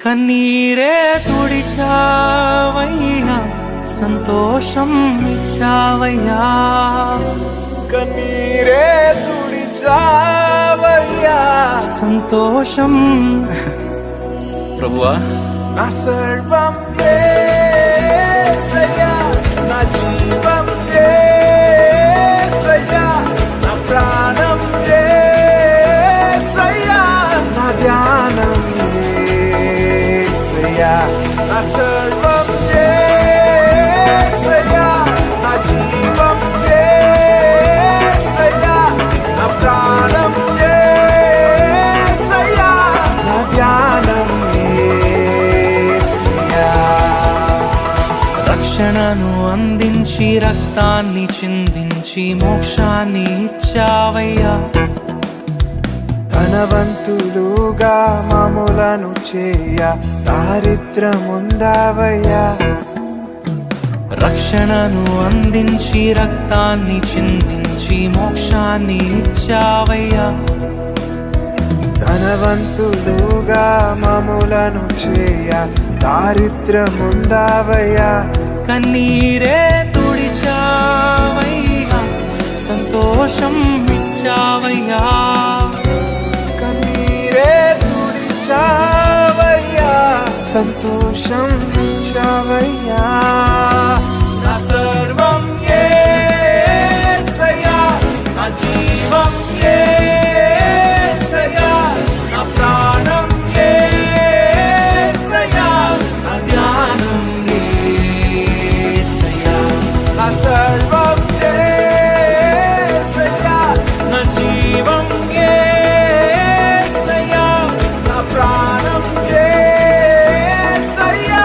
కన్నీరే తుడిచావయ్యా, సంతోషం ఇచ్చావయ్యా. కన్నీరే తుడిచావయ్యా, సంతోషం. ప్రభువా, నా సర్వం యేసయ్యా, నా జీవం యేసయ్యా, నా ప్రాణం యేసయ్యా, నా ధ్యానం యేసయ్యా, నా సర్వం యేసయ్యా, నా జీవం యేసయ్యా, నా ప్రాణం యేసయ్యా, నా ధ్యానం యేసయ్యా. రక్షణను అందించి రక్తాన్ని చిందించి మోక్షాన్ని ఇచ్చావయ్యా. ధనవంతులుగా మమ్ములను చేయ దారిద్రముందావయ్యా. రక్షణను అందించి రక్తాన్ని చిందించి మోక్షాన్ని ఇచ్చావయ్యా. ధనవంతులుగా మమ్ములను చేయ దారిద్రముందావయ్యా. కన్నీరే తుడిచావయ్యా, సంతోషం ఇచ్చావయ్యా. కన్నీరే తుడిచావయ్యా, సంతోషం ఇచ్చావయ్యా. నా సర్వం యేసయ్యా, నా జీవం యేసయ్యా, నా ప్రాణం యేసయ్యా, నా ధ్యానం యేసయ్యా. నా సర్వం యేసయ్యా, నా జీవం యేసయ్యా, నా ప్రాణం యేసయ్యా,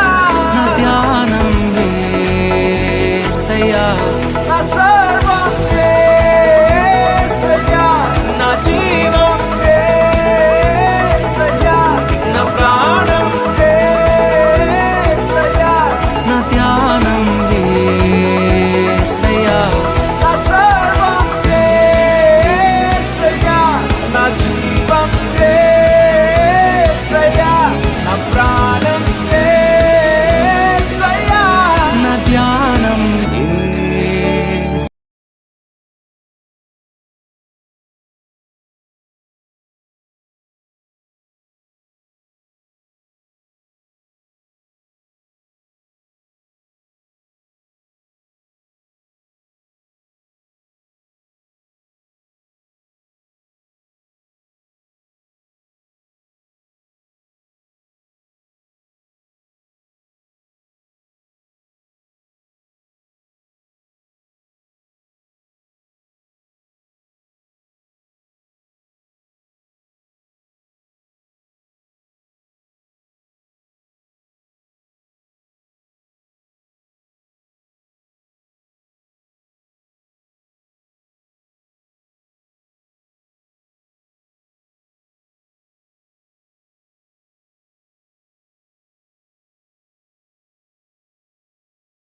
నా ధ్యానం యేసయ్యా. నా సర్వం యేసయ్యా, నా జీవం యేసయ్యా, నా ప్రాణం యేసయ్యా, నా ధ్యానం యేసయ్యా. నా సర్వం యేసయ్యా, నా జీవం యేసయ్యా, నా ప్రాణం యేసయ్యా, నా ధ్యానం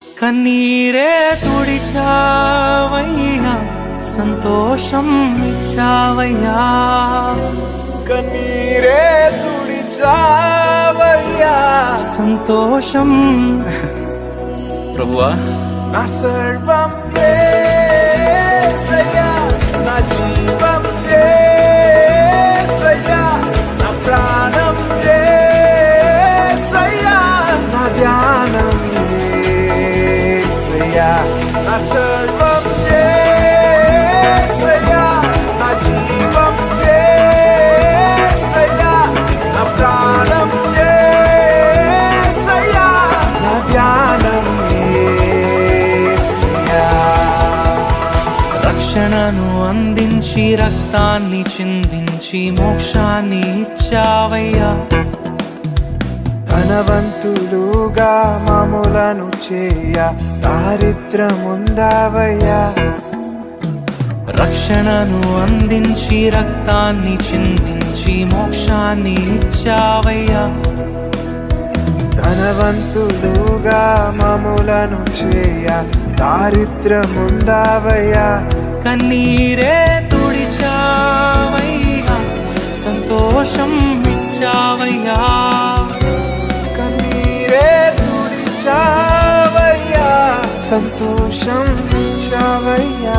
కన్నీరే తుడిచావయ్యా, సంతోషం ఇచ్చావయ్యా. కన్నీరే తుడిచావయ్యా, సంతోషం. ప్రభువా, నా సర్వం యేసయ్యా, నా జీవం యేసయ్యా, నా ప్రాణం యేసయ్యా, నా ధ్యానం యేసయ్యా, నా సర్వం యేసయ్యా, నా జీవం యేసయ్యా, నా ప్రాణం యేసయ్యా, నా ధ్యానం యేసయ్యా. రక్షణను అందించి రక్తాన్ని చిందించి మోక్షాన్ని ఇచ్చావయ్యా. ధనవంతులుగా మమ్ములను చేయ దారిద్రముందావయ్యా. రక్షణను అందించి రక్తాన్ని చిందించి మోక్షాన్ని ఇచ్చావయ్యా. ధనవంతులుగా మమ్ములను చేయ దారిద్రముందావయ్యా. కన్నీరే తుడిచావయ్యా, సంతోషం ఇచ్చావయ్యా. సంతోషం ఇచ్చావయ్యా